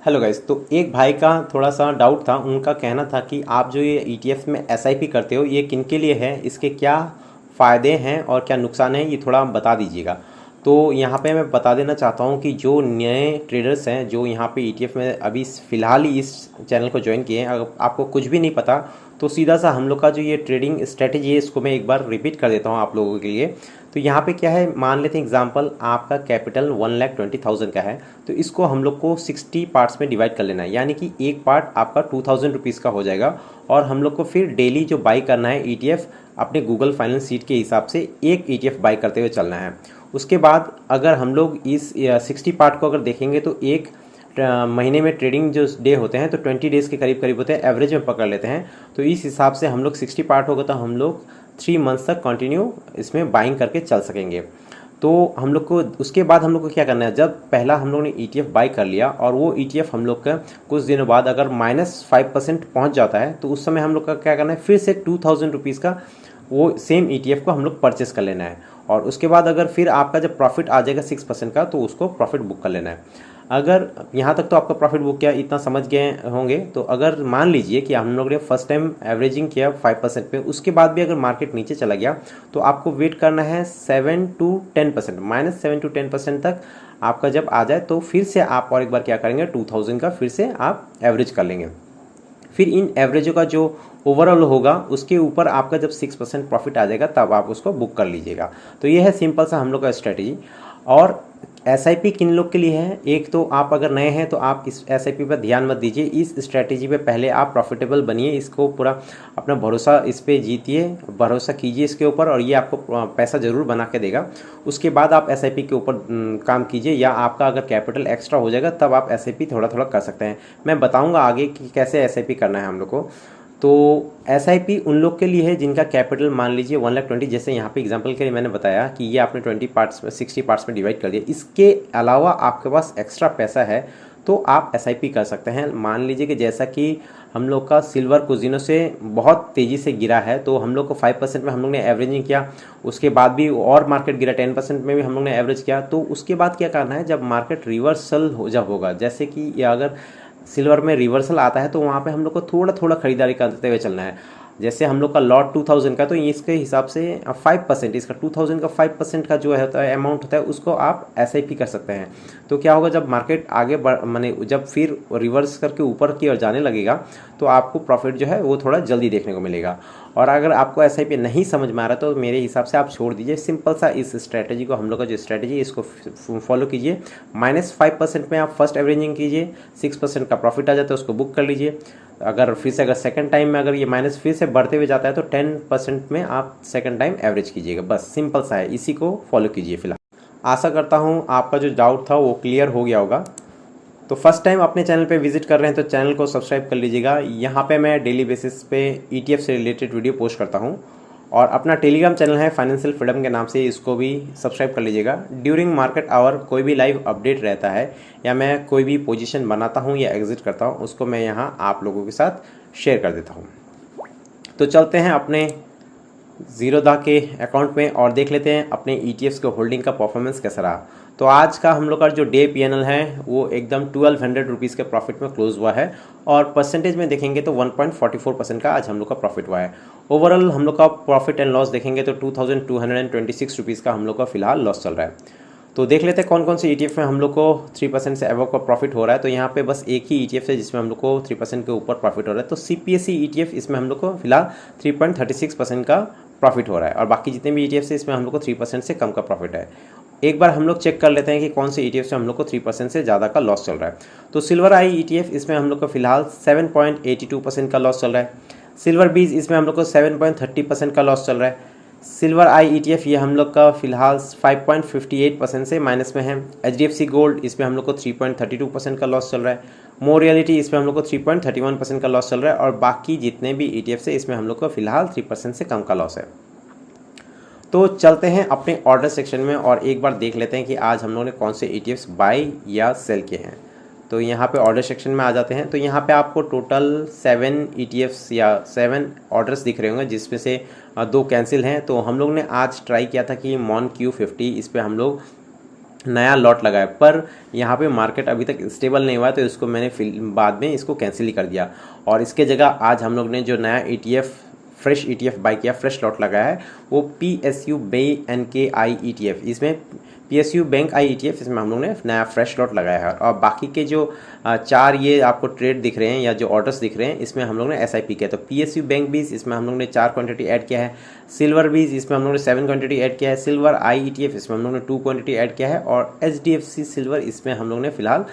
Hello guys. तो एक भाई का थोड़ा सा डाउट था। उनका कहना था कि आप जो ये ईटीएफ में एसआईपी करते हो ये किन के लिए है, इसके क्या फ़ायदे हैं और क्या नुकसान हैं, ये थोड़ा बता दीजिएगा। तो यहाँ पे मैं बता देना चाहता हूँ कि जो नए ट्रेडर्स हैं जो यहाँ पे ईटीएफ में अभी फ़िलहाल ही इस चैनल को ज्वाइन किए हैं, अगर आपको कुछ भी नहीं पता तो सीधा सा हम लोग का जो ये ट्रेडिंग स्ट्रेटेजी है इसको मैं एक बार रिपीट कर देता हूँ आप लोगों के लिए। तो यहाँ पे क्या है, मान लेते हैं एग्जांपल आपका कैपिटल 1,20,000 का है। तो इसको हम लोग को 60 पार्ट्स में डिवाइड कर लेना है, यानी कि एक पार्ट आपका 2,000 रुपीज़ का हो जाएगा। और हम लोग को फिर डेली जो बाई करना है ईटीएफ अपने गूगल फाइनेंस सीट के हिसाब से एक ईटीएफ बाई करते हुए चलना है। उसके बाद अगर हम लोग इस 60 पार्ट को अगर देखेंगे तो एक महीने में ट्रेडिंग जो डे होते हैं तो 20 डेज़ के करीब करीब होते हैं, एवरेज में पकड़ लेते हैं। तो इस हिसाब से हम लोग 60 पार्ट होगा तो हम लोग 3 मंथ्स तक कंटिन्यू इसमें बाइंग करके चल सकेंगे। तो हम लोग को उसके बाद हम लोग को क्या करना है, जब पहला हम लोग ने ईटीएफ बाई कर लिया और वो ईटीएफ हम लोग का कुछ दिनों बाद अगर -5% पहुंच जाता है तो उस समय हम लोग का क्या करना है, फिर से 2,000 रुपीज़ का वो सेम ईटीएफ को हम लोग परचेस कर लेना है। और उसके बाद अगर फिर आपका जब प्रॉफिट आ जाएगा 6% का तो उसको प्रॉफिट बुक कर लेना है। अगर यहाँ तक तो आपका प्रॉफिट बुक किया इतना समझ गए होंगे। तो अगर मान लीजिए कि हम लोग ने फर्स्ट टाइम एवरेजिंग किया 5% पे, उसके बाद भी अगर मार्केट नीचे चला गया तो आपको वेट करना है 7 to 10%, -7 to 10% तक आपका जब आ जाए तो फिर से आप और एक बार क्या करेंगे, 2,000 का फिर से आप एवरेज कर लेंगे। फिर इन एवरेजों का जो ओवरऑल होगा उसके ऊपर आपका जब 6% प्रॉफिट आ जाएगा तब आप उसको बुक कर लीजिएगा। तो ये है सिंपल सा हम लोग का स्ट्रेटेजी। और एसआईपी किन लोग के लिए है, एक तो आप अगर नए हैं तो आप इस एसआईपी पर ध्यान मत दीजिए। इस स्ट्रेटेजी पे पहले आप प्रॉफिटेबल बनिए, इसको पूरा अपना भरोसा इस पे जीतिए, भरोसा कीजिए इसके ऊपर और ये आपको पैसा ज़रूर बना के देगा। उसके बाद आप एसआईपी के ऊपर काम कीजिए, या आपका अगर कैपिटल एक्स्ट्रा हो जाएगा तब आप एसआईपी थोड़ा थोड़ा कर सकते हैं। मैं बताऊँगा आगे कि कैसे एसआईपी करना है हम लोग को। तो एसआईपी उन लोग के लिए है जिनका कैपिटल मान लीजिए 1,20,000, जैसे यहाँ पे एग्जांपल के लिए मैंने बताया कि ये आपने 20 पार्ट्स में 60 पार्ट्स में डिवाइड कर दिया। इसके अलावा आपके पास एक्स्ट्रा पैसा है तो आप एसआईपी कर सकते हैं। मान लीजिए कि जैसा कि हम लोग का सिल्वर कुछ दिनों से बहुत तेज़ी से गिरा है तो हम लोग को 5% में हम लोग ने एवरेजिंग किया, उसके बाद भी और मार्केट गिरा 10% में भी हम लोग ने एवरेज किया। तो उसके बाद क्या करना है, जब मार्केट रिवर्सल जब होगा, जैसे कि ये अगर सिल्वर में रिवर्सल आता है तो वहाँ पे हम लोग को थोड़ा थोड़ा खरीदारी करते हुए चलना है। जैसे हम लोग का लॉट 2,000 का तो इसके हिसाब से 5%, इसका 2,000 का 5% का जो है होता है अमाउंट होता है उसको आप एसआईपी कर सकते हैं। तो क्या होगा, जब मार्केट आगे बढ़ माने जब फिर रिवर्स करके ऊपर की ओर जाने लगेगा तो आपको प्रॉफिट जो है वो थोड़ा जल्दी देखने को मिलेगा। और अगर आपको एसआईपी नहीं समझ में आ रहा तो मेरे हिसाब से आप छोड़ दीजिए, सिंपल सा इस स्ट्रेटेजी को, हम लोग का जो स्ट्रेटेजी है इसको फॉलो कीजिए। -5% में आप फर्स्ट एवरेजिंग कीजिए, 6% का प्रॉफिट आ जाता है उसको बुक कर लीजिए। अगर फिर से अगर सेकंड टाइम में अगर ये माइनस फिर से बढ़ते हुए जाता है तो 10% में आप सेकंड टाइम एवरेज कीजिएगा। बस सिंपल सा है, इसी को फॉलो कीजिए। फिलहाल आशा करता हूँ आपका जो डाउट था वो क्लियर हो गया होगा। तो फर्स्ट टाइम अपने चैनल पे विजिट कर रहे हैं तो चैनल को सब्सक्राइब कर लीजिएगा। यहाँ पे मैं डेली बेसिस पे ईटीएफ से रिलेटेड वीडियो पोस्ट करता हूँ। और अपना टेलीग्राम चैनल है फाइनेंशियल फ्रीडम के नाम से, इसको भी सब्सक्राइब कर लीजिएगा। ड्यूरिंग मार्केट आवर कोई भी लाइव अपडेट रहता है या मैं कोई भी पोजीशन बनाता हूँ या एग्जिट करता हूँ उसको मैं यहाँ आप लोगों के साथ शेयर कर देता हूँ। तो चलते हैं अपने ज़ीरोधा के अकाउंट में और देख लेते हैं अपने ईटीएफ्स के होल्डिंग का परफॉर्मेंस कैसा रहा। तो आज का हम लोग का जो डे पीएनएल है वो एकदम 1,200 रुपीज़ के प्रॉफिट में क्लोज हुआ है। और परसेंटेज में देखेंगे तो 1.44% का आज हम लोग का प्रॉफिट हुआ है। ओवरऑल हम लोग का प्रॉफिट एंड लॉस देखेंगे तो 2,226 रुपीज़ का हम लोग का फिलहाल लॉस चल रहा है। तो देख लेते हैं कौन कौन से ईटीएफ में हम लोग को 3% से अबव का प्रॉफिट हो रहा है। तो यहाँ पे बस एक ही ईटीएफ है जिसमें हम लोग को 3% के ऊपर प्रॉफिट हो रहा है। तो सीपीएसई ईटीएफ, इसमें हम लोग को फिलहाल 3.36% का प्रॉफिट हो रहा है। और बाकी जितने भी ईटीएफ है इसमें हम लोग को 3% से कम का प्रॉफिट है। एक बार हम लोग चेक कर लेते हैं कि कौन से ईटीएफ से हम लोग को 3% से ज़्यादा का लॉस चल रहा है। तो सिल्वर आई ईटीएफ, इसमें हम लोग को फिलहाल 7.82% का लॉस चल रहा है। सिल्वर बीज, इसमें हम लोग को 7.30% का लॉस चल रहा है। सिल्वर आई ईटीएफ ये हम लोग का फिलहाल 5.58% से माइनस में है। एचडीएफसी गोल्ड, इसमें हम लोग को 3.32% का लॉस चल रहा है। मोर रियलिटी, इसमें हम लोग को 3.31% का लॉस चल रहा है। और बाकी जितने भी ईटीएफ है इसमें हम लोग को फिलहाल 3% से कम का लॉस है। तो चलते हैं अपने ऑर्डर सेक्शन में और एक बार देख लेते हैं कि आज हम लोगों ने कौन से ईटीएफ्स बाय या सेल किए हैं। तो यहाँ पे ऑर्डर सेक्शन में आ जाते हैं। तो यहाँ पे आपको टोटल 7 ईटीएफ्स या 7 ऑर्डर्स दिख रहे होंगे, जिसमें से 2 कैंसिल हैं। तो हम लोग ने आज ट्राई किया था कि मॉन Q50, इस पर हम लोग नया लॉट लगाया, पर यहाँ पे मार्केट अभी तक स्टेबल नहीं हुआ है, तो इसको मैंने बाद में इसको कैंसिल ही कर दिया। और इसके जगह आज हम लोग ने जो नया ETF फ्रेश ETF बाई किया, फ्रेश लॉट लगाया है, वो PSU BNKI ETF, इसमें PSU बैंक आई ETF, इसमें हम लोग ने नया फ्रेश लॉट लगाया है। और बाकी के जो 4 ये आपको ट्रेड दिख रहे हैं या जो ऑर्डर्स दिख रहे हैं, इसमें हम लोग ने SIP किया। तो PSU बैंक बीज, इसमें हम लोग ने 4 क्वांटिटी ऐड किया है। सिल्वर बीज, इसमें हम लोग ने 7 क्वांटिटी ऐड किया है। सिल्वर आई ETF, इसमें हम लोग ने 2 क्वांटिटी ऐड किया है। और HDFC सिल्वर, इसमें हम लोग ने फिलहाल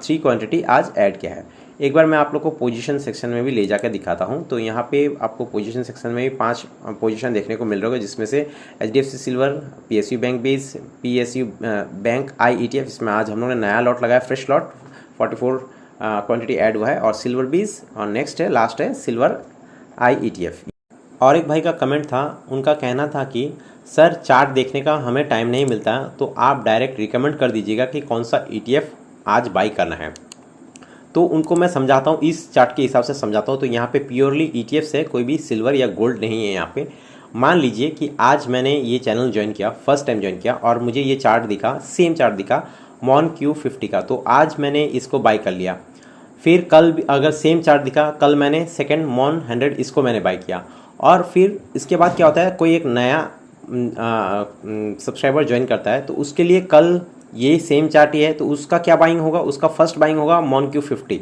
3 क्वांटिटी आज ऐड किया है। एक बार मैं आप लोग को पोजीशन सेक्शन में भी ले जाकर दिखाता हूं। तो यहाँ पे आपको पोजीशन सेक्शन में भी 5 पोजीशन देखने को मिल रहा होगा, जिसमें से HDFC silver, PSU bank base, PSU bank आई ETF, इसमें आज हम लोगों ने नया लॉट लगाया, फ्रेश लॉट 44 क्वांटिटी ऐड हुआ है। और सिल्वर बीज, और नेक्स्ट है, लास्ट है सिल्वर आई ETF। और एक भाई का कमेंट था, उनका कहना था कि सर चार्ट देखने का हमें टाइम नहीं मिलता, तो आप डायरेक्ट रिकमेंड कर दीजिएगा कि कौन सा ETF आज बाई करना है। तो उनको मैं समझाता हूँ, इस चार्ट के हिसाब से समझाता हूँ। तो यहाँ पे प्योरली ETF है, कोई भी सिल्वर या गोल्ड नहीं है यहाँ पे। मान लीजिए कि आज मैंने ये चैनल ज्वाइन किया, फर्स्ट टाइम ज्वाइन किया, और मुझे ये चार्ट दिखा, सेम चार्ट दिखा मॉन Q50 का, तो आज मैंने इसको बाई कर लिया। फिर कल अगर सेम चार्ट दिखा, कल मैंने सेकेंड मॉन 100 इसको मैंने बाई किया। और फिर इसके बाद क्या होता है, कोई एक नया सब्सक्राइबर ज्वाइन करता है, तो उसके लिए कल ये सेम चार्ट ही है, तो उसका क्या बाइंग होगा, उसका फर्स्ट बाइंग होगा मॉन Q50।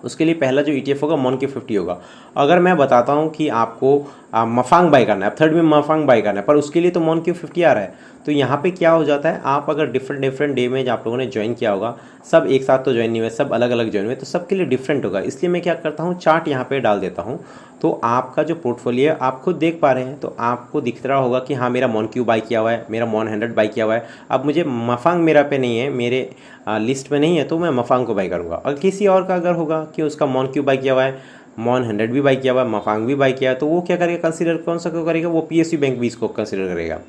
उसके लिए पहला जो ETF होगा मॉन Q50 होगा। अगर मैं बताता हूँ कि आपको मफांग बाई करना है, थर्ड में मफांग बाई करना है, पर उसके लिए तो मॉन Q50 आ रहा है, तो यहाँ पे क्या हो जाता है, आप अगर डिफरेंट डे में आप लोगों ने ज्वाइन किया होगा, सब एक साथ तो ज्वाइन नहीं हुए, सब अलग अलग ज्वाइन हुए, तो सबके लिए डिफरेंट होगा। इसलिए मैं क्या करता हूँ, चार्ट यहाँ पे डाल देता हूँ, तो आपका जो पोर्टफोलियो आप खुद देख पा रहे हैं, तो आपको दिख रहा होगा कि हाँ मेरा मॉन Q बाई किया हुआ है, मेरा मॉन 100 बाई किया हुआ है। अब मुझे मफांग मेरा पे नहीं है, मेरे लिस्ट में नहीं है, तो मैं मफांग को बाई करूँगा। और किसी और का अगर होगा कि उसका मॉन Q बाई किया हुआ है, मॉन 100 भी बाई किया हुआ है, मफांग भी बाई किया है, तो वो क्या करेगा, कंसीडर कौन सा क्यों करेगा, वो PSU बैंक भी इसको कंसीडर करेगा।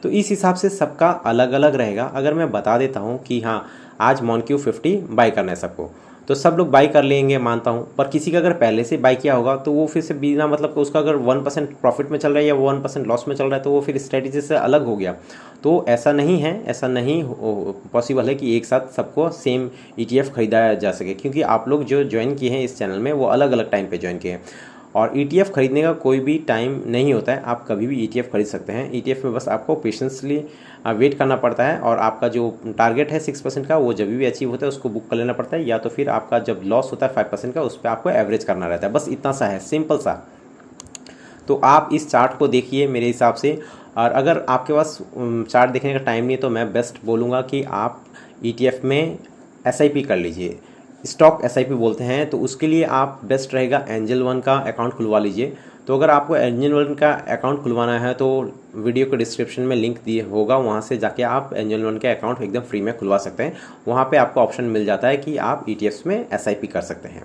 तो इस हिसाब से सबका अलग अलग रहेगा। अगर मैं बता देता हूँ कि हाँ आज मॉन Q50 बाई करना है सबको, तो सब लोग बाई कर लेंगे, मानता हूँ। पर किसी का अगर पहले से बाई किया होगा, तो वो फिर से बिना मतलब कि उसका अगर 1% प्रॉफिट में चल रहा है या 1% लॉस में चल रहा है, तो वो फिर स्ट्रेटेजी से अलग हो गया। तो ऐसा नहीं है, ऐसा नहीं पॉसिबल है कि एक साथ सबको सेम ETF खरीदा जा सके, क्योंकि आप लोग जो ज्वाइन किए हैं इस चैनल में, वो अलग अलग टाइम पर ज्वाइन किए हैं। और ETF खरीदने का कोई भी टाइम नहीं होता है, आप कभी भी ETF खरीद सकते हैं। ETF में बस आपको पेशेंसली वेट करना पड़ता है, और आपका जो टारगेट है 6% का, वो जब भी अचीव होता है उसको बुक कर लेना पड़ता है, या तो फिर आपका जब लॉस होता है 5% का, उस पर आपको एवरेज करना रहता है। बस इतना सा है, सिंपल सा। तो आप इस चार्ट को देखिए मेरे हिसाब से। और अगर आपके पास चार्ट देखने का टाइम नहीं है, तो मैं बेस्ट बोलूँगा कि आप ETF में SIP कर लीजिए, स्टॉक SIP बोलते हैं। तो उसके लिए आप बेस्ट रहेगा एंजल वन का अकाउंट खुलवा लीजिए। तो अगर आपको एंजल वन का अकाउंट खुलवाना है, तो वीडियो के डिस्क्रिप्शन में लिंक दिए होगा, वहाँ से जाके आप एंजल वन के अकाउंट एकदम फ्री में खुलवा सकते हैं। वहाँ पे आपको ऑप्शन मिल जाता है कि आप ETFs में SIP कर सकते हैं।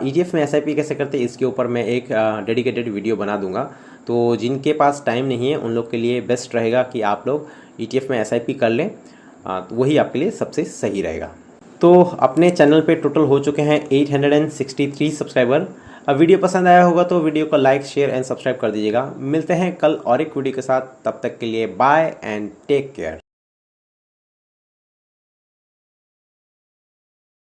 ETF में SIP कैसे करते हैं, इसके ऊपर मैं एक डेडिकेटेड वीडियो बना दूंगा। तो जिनके पास टाइम नहीं है, उन लोग के लिए बेस्ट रहेगा कि आप लोग ETF में SIP कर लें, तो वही आपके लिए सबसे सही रहेगा। तो अपने चैनल पे टोटल हो चुके हैं 863 सब्सक्राइबर। अब वीडियो पसंद आया होगा तो वीडियो को लाइक, शेयर एंड सब्सक्राइब कर दीजिएगा। मिलते हैं कल और एक वीडियो के साथ, तब तक के लिए बाय एंड टेक केयर।